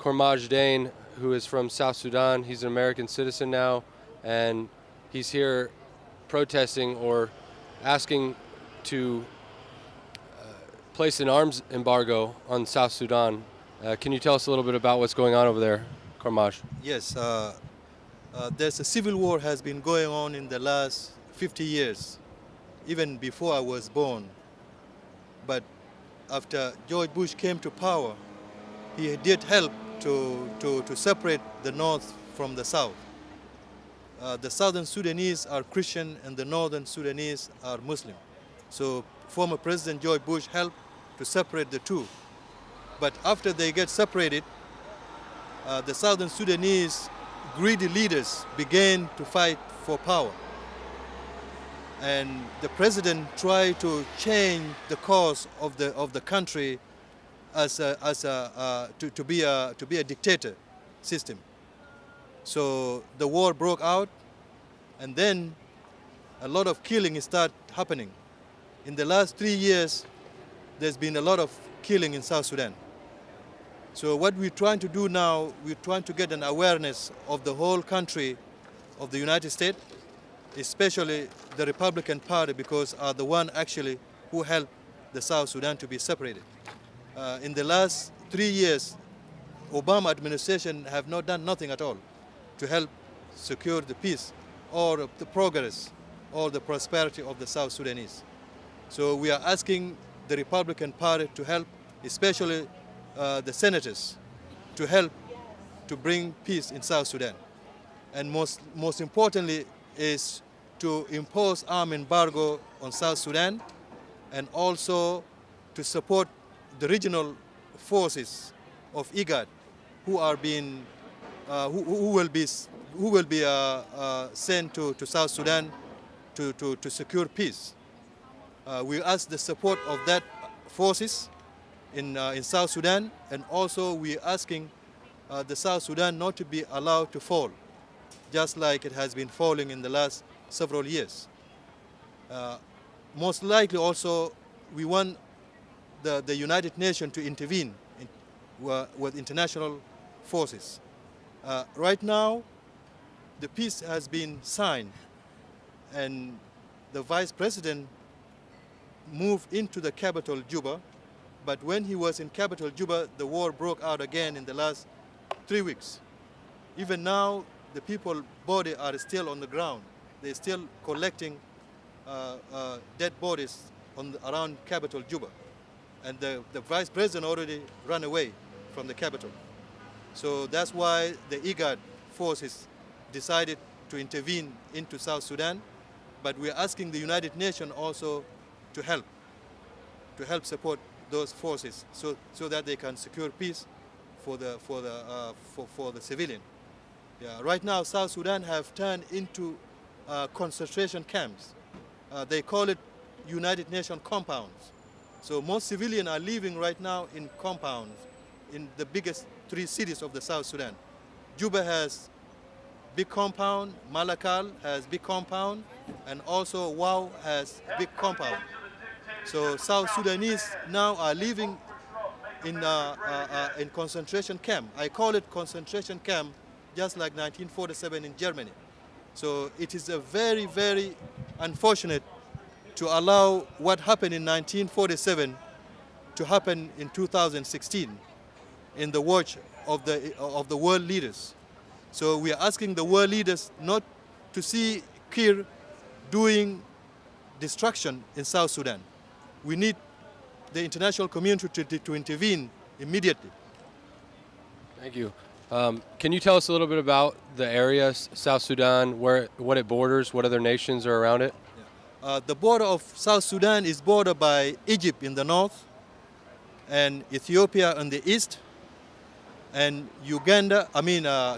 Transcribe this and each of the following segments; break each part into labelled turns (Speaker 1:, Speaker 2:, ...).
Speaker 1: Kormach Deng, who is from South Sudan. He's an American citizen now, and he's here protesting or asking to place an arms embargo on South Sudan. Can you tell us a little bit about what's going on over there, Kormach?
Speaker 2: Yes, there's a civil war has been going on in the last 50 years, even before I was born. But after George Bush came to power, he did help to separate the North from the South. The Southern Sudanese are Christian and the Northern Sudanese are Muslim. So former President George Bush helped to separate the two. But after they get separated, the Southern Sudanese greedy leaders began to fight for power. And the president tried to change the course of the country to be a dictator system. So the war broke out, and then a lot of killing started happening. In the last 3 years, there's been a lot of killing in South Sudan. So what we're trying to do now, we're trying to get an awareness of the whole country of the United States, especially the Republican Party, because are the one actually who helped the South Sudan to be separated. In the last 3 years, Obama administration have not done nothing at all to help secure the peace or the progress or the prosperity of the South Sudanese. So we are asking the Republican Party to help, especially the senators, to help to bring peace in South Sudan. And most importantly is to impose arm embargo on South Sudan, and also to support the regional forces of IGAD who are being who will be sent to South Sudan to secure peace. We ask the support of that forces in South Sudan, and also we are asking the South Sudan not to be allowed to fall, just like it has been falling in the last several years. Most likely also we want the United Nations to intervene with international forces. Right now, the peace has been signed, and the Vice President moved into the capital, Juba, but when he was in capital, Juba, the war broke out again in the last 3 weeks. Even now, the people's bodies are still on the ground. They're still collecting dead bodies around capital, Juba. And the Vice President already ran away from the capital. So that's why the IGAD forces decided to intervene into South Sudan, but we're asking the United Nations also to help support those forces so that they can secure peace for the civilian. Yeah, right now, South Sudan have turned into concentration camps. They call it United Nations compounds. So most civilians are living right now in compounds in the biggest 3 cities of the South Sudan. Juba has big compound, Malakal has big compound, and also Wau has big compound. So South Sudanese now are living in concentration camp. I call it concentration camp, just like 1947 in Germany. So it is a very, very unfortunate to allow what happened in 1947 to happen in 2016 in the watch of the world leaders. So we are asking the world leaders not to see Kir doing destruction in South Sudan. We need the international community to intervene immediately.
Speaker 1: Thank you. Can you tell us a little bit about the area, South Sudan, what it borders, what other nations are around it?
Speaker 2: Yeah. The border of South Sudan is bordered by Egypt in the north, and Ethiopia on the east, and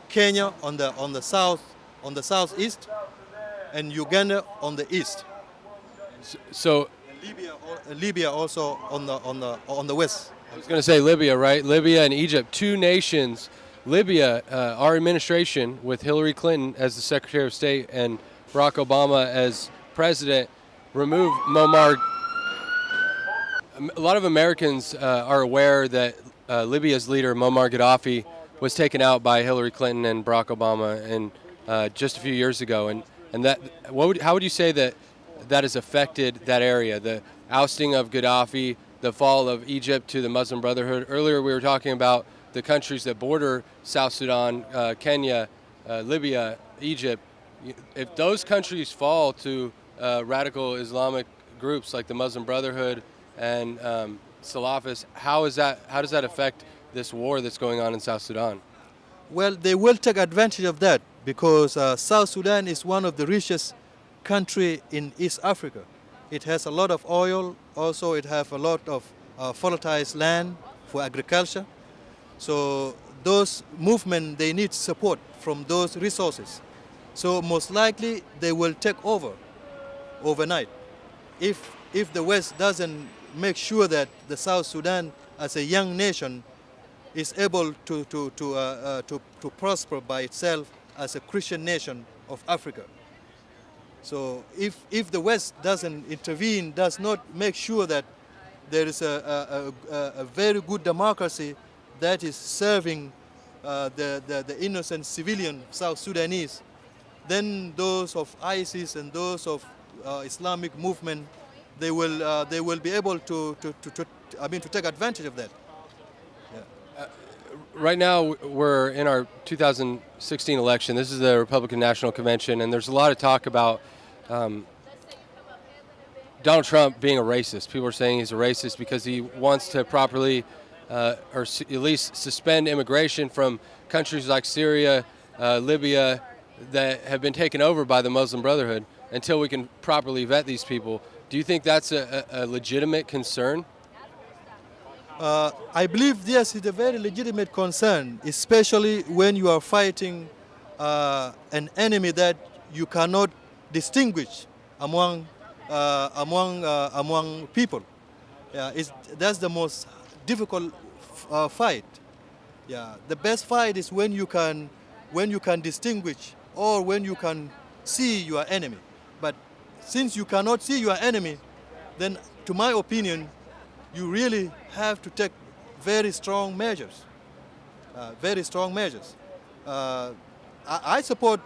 Speaker 2: Kenya on the southeast, and Uganda on the east.
Speaker 1: So
Speaker 2: and Libya also on the west.
Speaker 1: I was going to say Libya, right? Libya and Egypt, 2 nations. Libya, our administration with Hillary Clinton as the Secretary of State and Barack Obama as president removed Muammar. A lot of Americans are aware that Libya's leader Muammar Gaddafi was taken out by Hillary Clinton and Barack Obama and just a few years ago. And that, how would you say that has affected that area? The ousting of Gaddafi, the fall of Egypt to the Muslim Brotherhood. Earlier we were talking about the countries that border South Sudan, Kenya, Libya, Egypt. If those countries fall to radical Islamic groups like the Muslim Brotherhood and Salafists, how does that affect this war that's going on in South Sudan?
Speaker 2: Well, they will take advantage of that because South Sudan is one of the richest country in East Africa. It has a lot of oil. Also, it has a lot of fertilized land for agriculture. So those movements, they need support from those resources. So most likely they will take over overnight if the West doesn't make sure that the South Sudan as a young nation is able to prosper by itself as a Christian nation of Africa. So if the West doesn't intervene, does not make sure that there is a very good democracy that is serving the innocent civilian South Sudanese, then those of ISIS and those of Islamic movement, they will be able to take advantage of that. Yeah.
Speaker 1: Right now, we're in our 2016 election. This is the Republican National Convention, and there's a lot of talk about Donald Trump being a racist. People are saying he's a racist because he wants to properly, or at least suspend immigration from countries like Syria, Libya, that have been taken over by the Muslim Brotherhood until we can properly vet these people. Do you think that's a legitimate concern?
Speaker 2: I believe yes, it's a very legitimate concern, especially when you are fighting an enemy that you cannot distinguish among people. Yeah, that's the most difficult fight. Yeah, the best fight is when you can distinguish or when you can see your enemy. But since you cannot see your enemy, then, to my opinion, you really have to take very strong measures. I support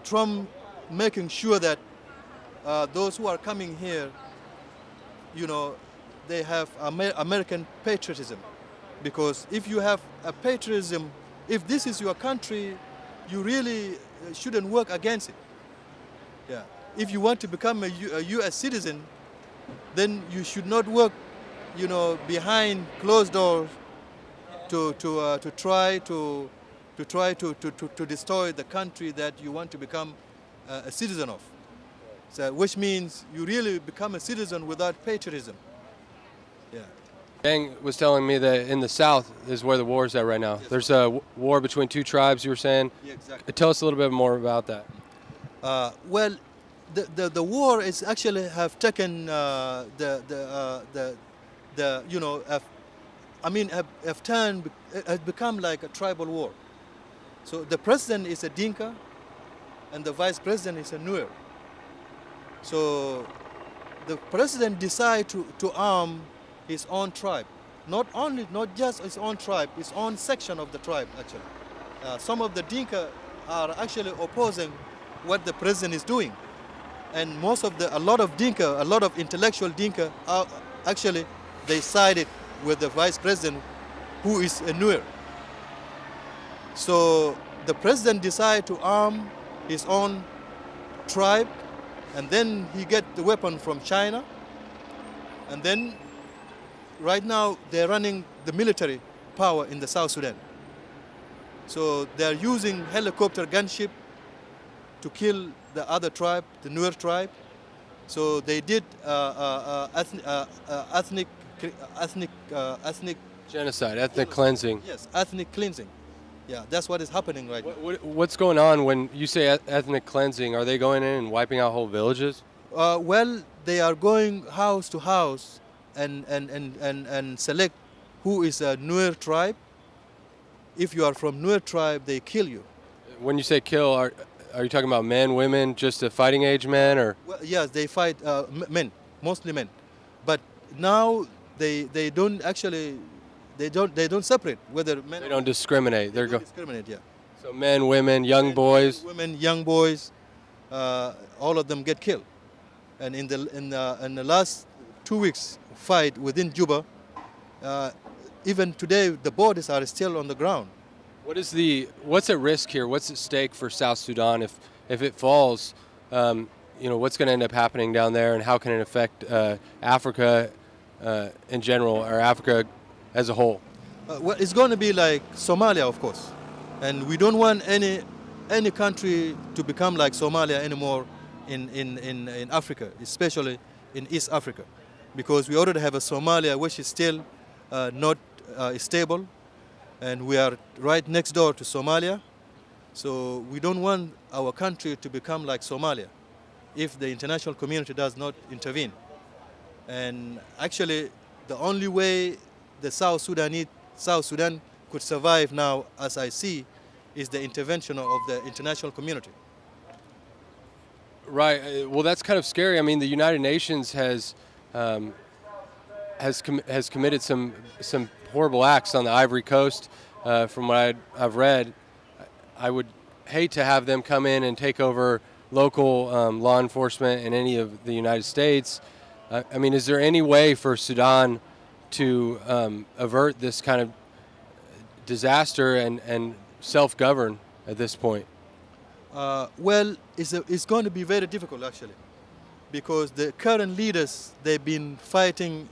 Speaker 2: Trump making sure that those who are coming here, they have American patriotism. Because if you have a patriotism, if this is your country, you really shouldn't work against it. Yeah. If you want to become a U.S. citizen, then you should not work, behind closed doors to try to destroy the country that you want to become a citizen of. So, which means you really become a citizen without patriotism. Yeah.
Speaker 1: Deng was telling me that in the South is where the war is at right now. Yes. There's a war between two tribes, you were saying.
Speaker 2: Yeah, exactly.
Speaker 1: Tell us a little bit more about that.
Speaker 2: Well, the war is actually have taken have become like a tribal war. So the president is a Dinka, and the vice president is a Nuer. So the president decided to arm his own tribe, not just his own tribe, his own section of the tribe actually. Some of the Dinka are actually opposing what the president is doing, and a lot of intellectual Dinka are actually, they sided with the vice president, who is a Nuer. So the president decided to arm his own tribe, and then he get the weapon from China, and then right now they're running the military power in the South Sudan. So they're using helicopter gunship to kill the other tribe, the Nuer tribe. So they did ethnic
Speaker 1: genocide, ethnic cleansing.
Speaker 2: Yes, ethnic cleansing. Yeah, that's what is happening right now.
Speaker 1: What's going on when you say ethnic cleansing? Are they going in and wiping out whole villages?
Speaker 2: Well, they are going house to house and select who is a Nuer tribe. If you are from Nuer tribe, they kill you.
Speaker 1: When you say kill, are you talking about men, women, just the fighting age men, or?
Speaker 2: Well, yes, they fight men, mostly men. But now they don't actually They don't separate whether men.
Speaker 1: They don't discriminate.
Speaker 2: They don't discriminate. Yeah.
Speaker 1: So men, women, young boys.
Speaker 2: Women, young boys, all of them get killed. And in the last 2 weeks fight within Juba, even today the bodies are still on the ground.
Speaker 1: What's at risk here? What's at stake for South Sudan if it falls? What's going to end up happening down there, and how can it affect Africa in general, or Africa as a whole?
Speaker 2: Well, it's going to be like Somalia, of course, and we don't want any country to become like Somalia anymore in Africa, especially in East Africa, because we already have a Somalia which is still not stable, and we are right next door to Somalia. So we don't want our country to become like Somalia if the international community does not intervene. And actually, the only way the South Sudan could survive now, as I see, is the intervention of the international community.
Speaker 1: Right. Well, that's kind of scary. I mean, the United Nations has committed some horrible acts on the Ivory Coast. From what I've read, I would hate to have them come in and take over local law enforcement in any of the United States. I mean, is there any way for Sudan to avert this kind of disaster and self-govern at this point?
Speaker 2: Well, it's going to be very difficult, actually, because the current leaders, they've been fighting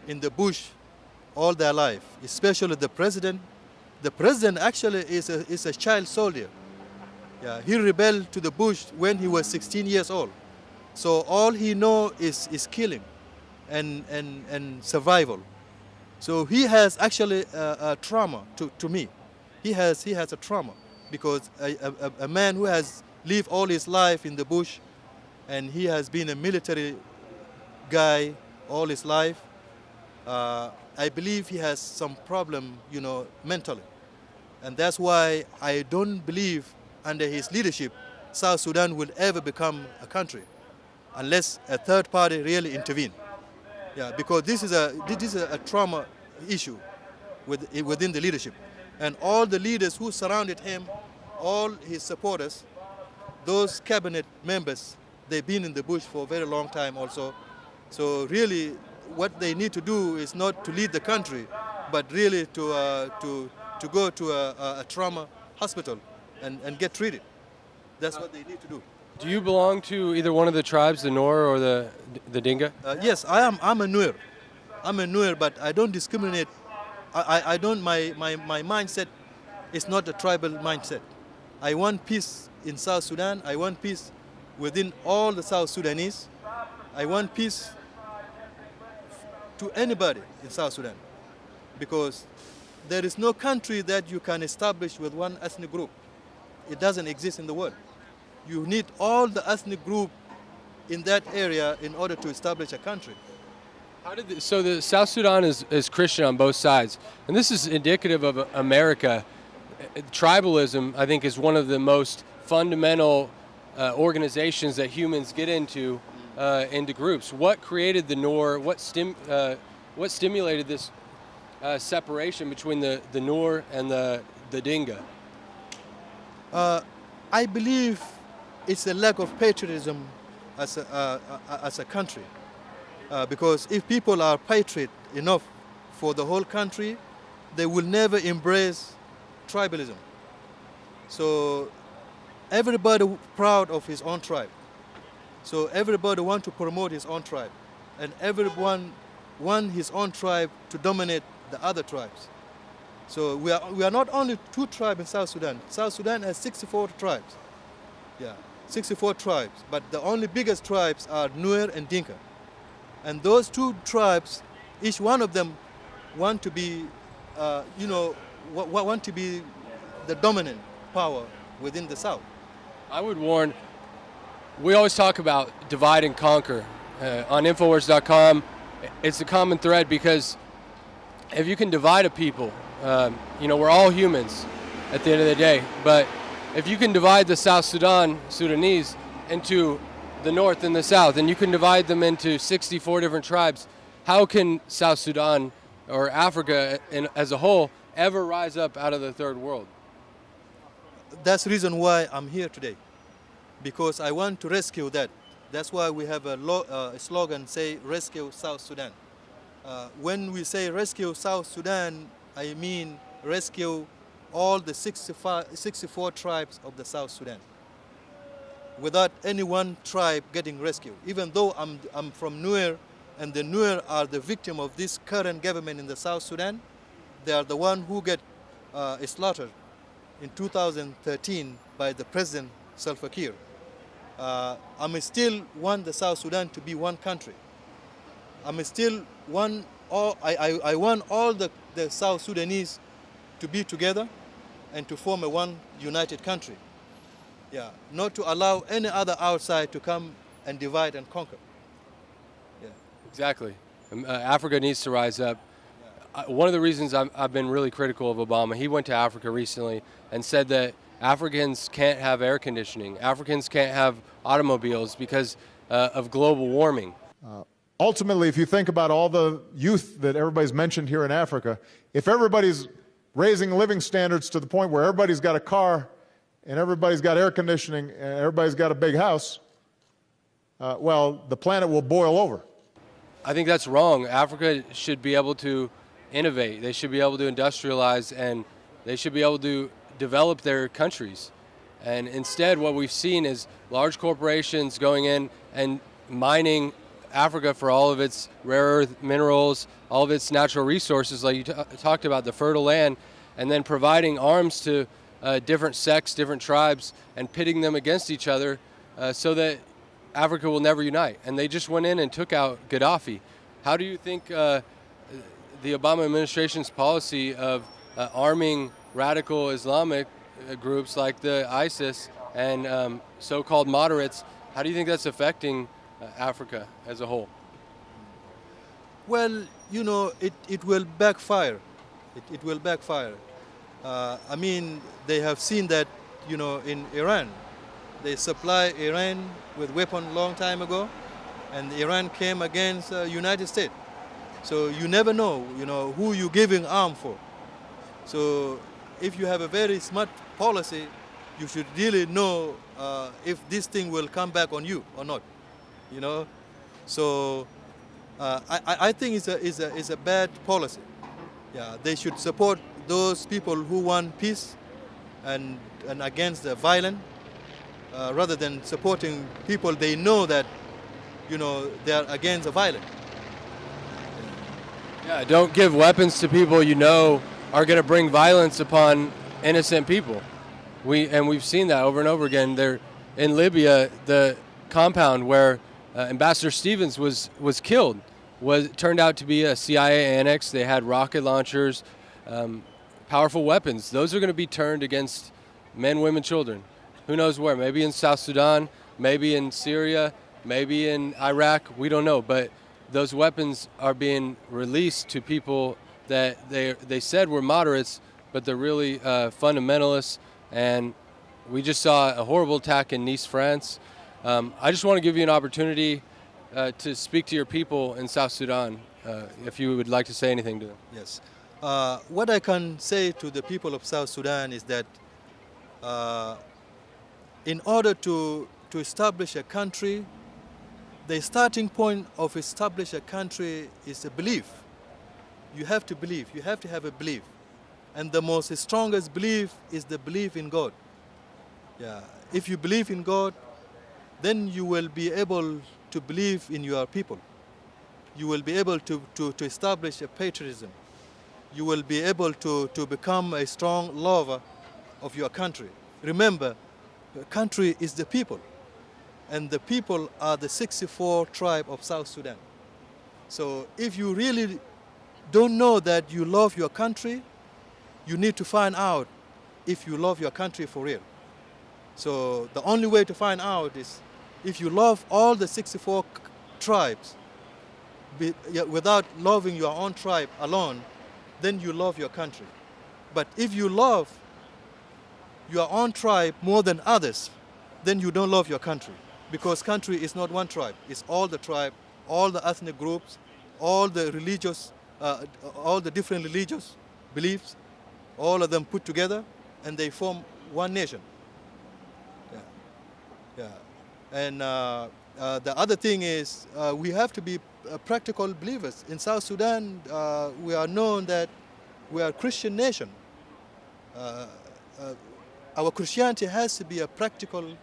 Speaker 2: in the bush all their life, especially the president. The president actually is a child soldier. Yeah, he rebelled to the bush when he was 16 years old. So all he knows is killing and survival. So he has actually a trauma to me. He has a trauma because a man who has lived all his life in the bush, and he has been a military guy all his life, I believe he has some problem, mentally. And that's why I don't believe under his leadership South Sudan will ever become a country unless a third party really intervene. Yeah, because this is a trauma issue within the leadership. And all the leaders who surrounded him, all his supporters, those cabinet members, they've been in the bush for a very long time also. So really what they need to do is not to lead the country, but really to go to a trauma hospital and get treated. That's what they need to do.
Speaker 1: Do you belong to either one of the tribes, the Nor or the Dinka?
Speaker 2: Yes, I am. I'm a Nuer. I'm a Nuer, but I don't discriminate. I don't. My mindset is not a tribal mindset. I want peace in South Sudan. I want peace within all the South Sudanese. I want peace to anybody in South Sudan, because there is no country that you can establish with one ethnic group. It doesn't exist in the world. You need all the ethnic group in that area in order to establish a country.
Speaker 1: So the South Sudan is Christian on both sides, and this is indicative of America. Tribalism, I think, is one of the most fundamental organizations that humans get into groups. What created the Nor? What stimulated this separation between the Nor and the Dinka?
Speaker 2: I believe it's a lack of patriotism as a country. Because if people are patriot enough for the whole country, they will never embrace tribalism. So everybody proud of his own tribe. So everybody want to promote his own tribe. And everyone want his own tribe to dominate the other tribes. So we are not only 2 tribes in South Sudan. South Sudan has 64 tribes. Yeah, 64 tribes. But the only biggest tribes are Nuer and Dinka. And those 2 tribes, each one of them want to be, want to be the dominant power within the South.
Speaker 1: I would warn, we always talk about divide and conquer. On Infowars.com, it's a common thread, because if you can divide a people, we're all humans at the end of the day, but if you can divide the Sudanese into the North and the South, and you can divide them into 64 different tribes, how can South Sudan or Africa as a whole ever rise up out of the third world?
Speaker 2: That's the reason why I'm here today, because I want to rescue that. That's why we have a slogan, say, rescue South Sudan. When we say rescue South Sudan, I mean rescue all the 64 tribes of the South Sudan, without any one tribe getting rescued. Even though I'm from Nuer, and the Nuer are the victim of this current government in the South Sudan, they are the one who get slaughtered in 2013 by the President Salva Kiir. I still want the South Sudan to be one country. I want all the South Sudanese to be together and to form a one united country. Yeah, not to allow any other outside to come and divide and conquer. Yeah.
Speaker 1: Exactly. Africa needs to rise up. One of the reasons I've been really critical of Obama, he went to Africa recently and said that Africans can't have air conditioning, Africans can't have automobiles because of global warming.
Speaker 3: Ultimately, if you think about all the youth that everybody's mentioned here in Africa, if everybody's raising living standards to the point where everybody's got a car and everybody's got air conditioning and everybody's got a big house, well, the planet will boil over.
Speaker 1: I think that's wrong. Africa should be able to innovate. They should be able to industrialize, and they should be able to develop their countries. And instead, what we've seen is large corporations going in and mining Africa for all of its rare earth minerals, all of its natural resources, like you talked about, the fertile land, and then providing arms to different sects, different tribes, and pitting them against each other so that Africa will never unite. And they just went in and took out Gaddafi. How do you think the Obama administration's policy of arming radical Islamic groups like the ISIS and so-called moderates, how do you think that's affecting Africa as a whole?
Speaker 2: Well, you know, it will backfire. It will backfire. I mean, they have seen that, you know, in Iran. They supply Iran with weapons long time ago, and Iran came against United States. So you never know, you know, who you're giving arms for. So if you have a very smart policy, you should really know if this thing will come back on you or not, you know. So I think it's a bad policy. Yeah, they should support those people who want peace and against the violence, rather than supporting people they know that, you know, they are against the violence.
Speaker 1: Yeah, don't give weapons to people you know are going to bring violence upon innocent people. We've seen that over and over again. There in Libya, the compound where Ambassador Stevens was killed turned out to be a CIA annex. They had rocket launchers, powerful weapons. Those are going to be turned against men, women, children. Who knows where? Maybe in South Sudan, maybe in Syria, maybe in Iraq. We don't know. But those weapons are being released to people that they said were moderates, but they're really fundamentalists. And we just saw a horrible attack in Nice, France. I just want to give you an opportunity to speak to your people in South Sudan, if you would like to say anything to them.
Speaker 2: Yes. What I can say to the people of South Sudan is that in order to establish a country, the starting point of establish a country is a belief. You have to believe. You have to have a belief. And the most strongest belief is the belief in God. Yeah. If you believe in God, then you will be able to believe in your people. You will be able to establish a patriotism. You will be able to become a strong lover of your country. Remember, the country is the people, and the people are the 64 tribes of South Sudan. So if you really don't know that you love your country, you need to find out if you love your country for real. So the only way to find out is if you love all the 64 tribes without loving your own tribe alone, then you love your country. But if you love your own tribe more than others, then you don't love your country. Because country is not one tribe. It's all the tribe, all the ethnic groups, all the religious all the different religious beliefs, all of them put together, and they form one nation. Yeah, yeah. And the other thing is we have to be practical believers. In South Sudan, we are known that we are a Christian nation. Our Christianity has to be a practical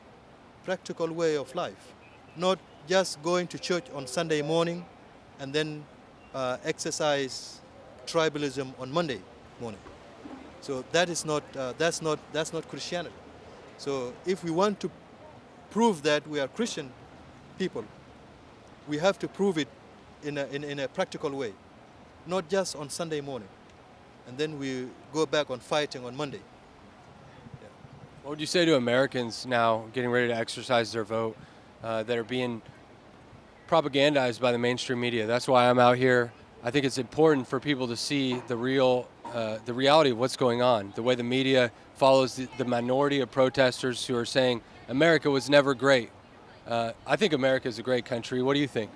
Speaker 2: way of life, not just going to church on Sunday morning and then exercise tribalism on Monday morning. So that is not that's not Christianity. So if we want to prove that we are Christian people, we have to prove it in a practical way, not just on Sunday morning, and then we go back on fighting on Monday. Yeah.
Speaker 1: What would you say to Americans now getting ready to exercise their vote that are being propagandized by the mainstream media? That's why I'm out here. I think it's important for people to see the reality of what's going on, the way the media follows the minority of protesters who are saying America was never great. I think America is a great country. What do you think?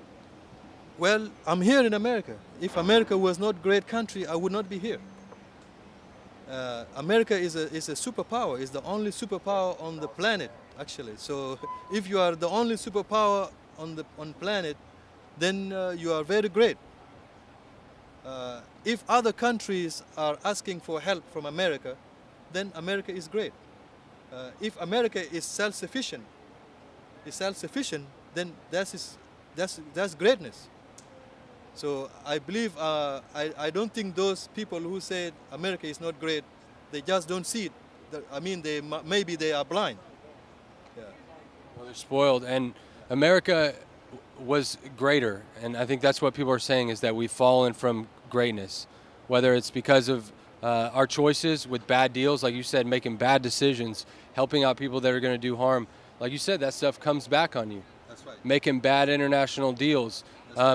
Speaker 2: Well, I'm here in America. If America was not a great country, I would not be here. America is a superpower. It's the only superpower on the planet, actually. So if you are the only superpower on planet, then you are very great. If other countries are asking for help from America, then America is great. If America is self-sufficient, then that's greatness. So I believe, I don't think those people who said America is not great, they just don't see it. I mean, maybe they are blind. Yeah.
Speaker 1: Well, they're spoiled, and America was greater, and I think that's what people are saying, is that we've fallen from greatness, whether it's because of our choices with bad deals, like you said, making bad decisions, helping out people that are going to do harm. Like you said, that stuff comes back on you.
Speaker 2: That's right.
Speaker 1: Making bad international deals,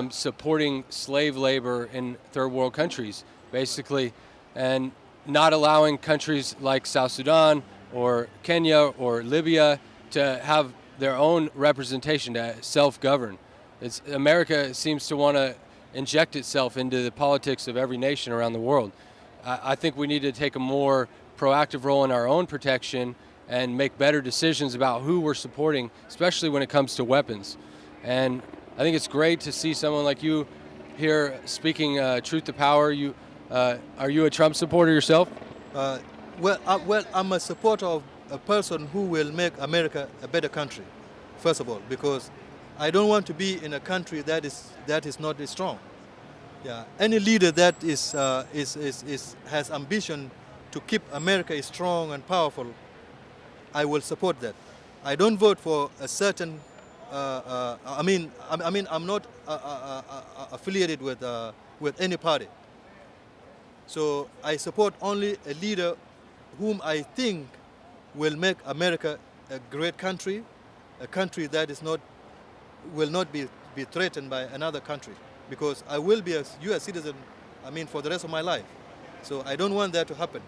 Speaker 1: supporting slave labor in third world countries, basically, and not allowing countries like South Sudan or Kenya or Libya to have their own representation, to self-govern. America seems to want to inject itself into the politics of every nation around the world. I think we need to take a more proactive role in our own protection and make better decisions about who we're supporting, especially when it comes to weapons. And I think it's great to see someone like you here speaking truth to power. Are you a Trump supporter yourself?
Speaker 2: Well, I'm a supporter of a person who will make America a better country, first of all, because I don't want to be in a country that is not strong. Yeah, any leader that has ambition to keep America strong and powerful, I will support that. I don't vote for a certain. I'm not affiliated with any party. So I support only a leader whom I think will make America a great country, a country that will not be threatened by another country, because I will be a U.S. citizen, for the rest of my life. So I don't want that to happen,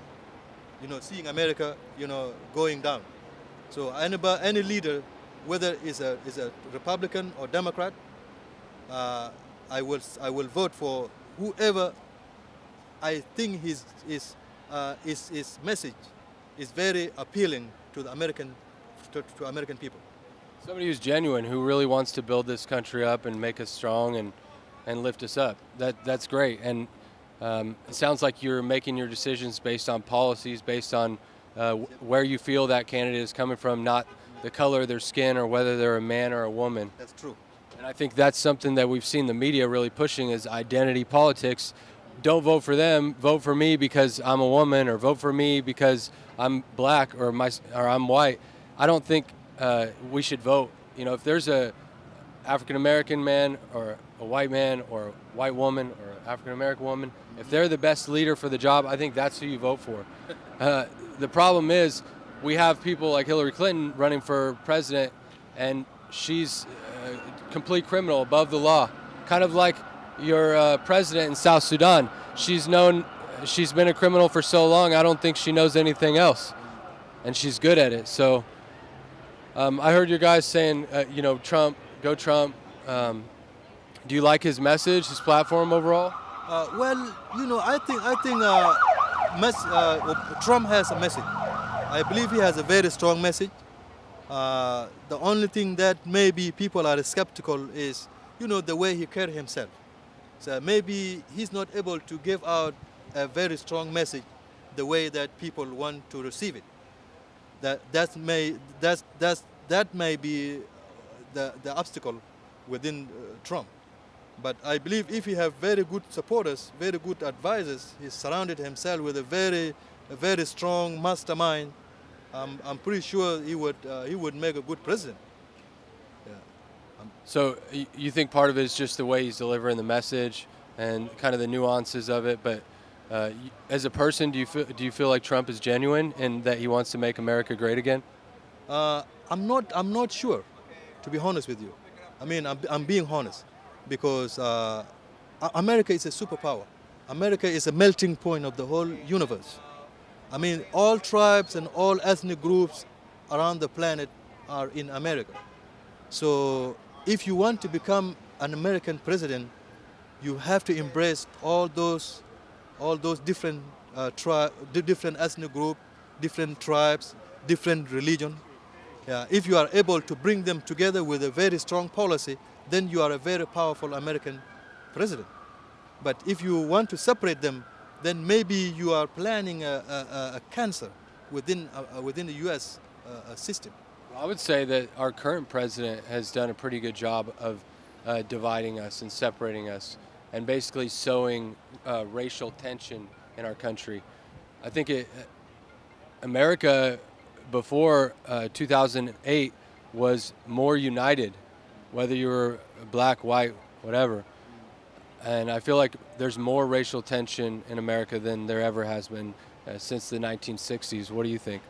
Speaker 2: seeing America, going down. So any leader, whether is a Republican or Democrat, I will vote for whoever I think his message is very appealing to the American people.
Speaker 1: Somebody who's genuine, who really wants to build this country up and make us strong and lift us up. That's great. And it sounds like you're making your decisions based on policies, based on where you feel that candidate is coming from, not the color of their skin or whether they're a man or a woman.
Speaker 2: That's true.
Speaker 1: And I think that's something that we've seen the media really pushing, is identity politics. Don't vote for them, vote for me because I'm a woman, or vote for me because I'm black or I'm white. I don't think we should vote. If there's a African American man or a white man or a white woman or an African American woman, if they're the best leader for the job, I think that's who you vote for. The problem is we have people like Hillary Clinton running for president, and she's a complete criminal, above the law, kind of like your president in South Sudan. She's been a criminal for so long, I don't think she knows anything else, and she's good at it. So I heard your guys saying, Trump, go Trump. Do you like his message, his platform overall?
Speaker 2: Well, I think Trump has a message. I believe he has a very strong message. The only thing that maybe people are skeptical is, the way he carries himself. So maybe he's not able to give out a very strong message the way that people want to receive it. That may be the obstacle within Trump. But I believe if he have very good supporters, very good advisors, he surrounded himself with a very strong mastermind. I'm pretty sure he would make a good president. Yeah.
Speaker 1: So you think part of it is just the way he's delivering the message and kind of the nuances of it, but as a person, do you feel like Trump is genuine and that he wants to make America great again?
Speaker 2: I'm not sure, to be honest with you. I mean, I'm being honest, because America is a superpower. America is a melting point of the whole universe. I mean, all tribes and all ethnic groups around the planet are in America. So if you want to become an American president, you have to embrace all those different different ethnic groups, different tribes, different religion. Yeah, if you are able to bring them together with a very strong policy, then you are a very powerful American president. But if you want to separate them, then maybe you are planning a cancer within the U.S. System.
Speaker 1: I would say that our current president has done a pretty good job of dividing us and separating us, and basically sowing racial tension in our country. I think America before 2008 was more united, whether you were black, white, whatever. And I feel like there's more racial tension in America than there ever has been since the 1960s. What do you think?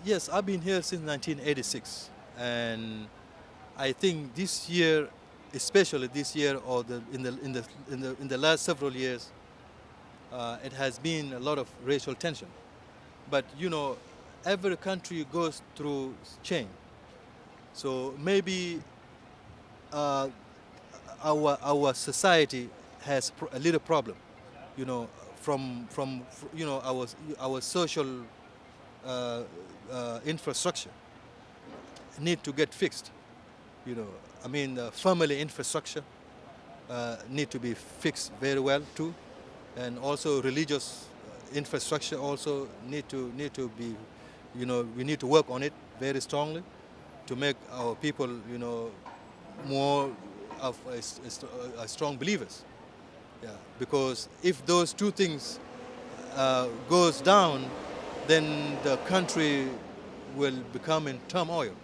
Speaker 2: Yes, I've been here since 1986, and I think this year, especially this year, or in the last several years, it has been a lot of racial tension. But every country goes through change. So maybe our society has a little problem, from our social infrastructure need to get fixed. I mean, family infrastructure need to be fixed very well too, and also religious infrastructure also need to be, we need to work on it very strongly to make our people, more of a strong believers. Yeah, because if those two things goes down, then the country will become in turmoil.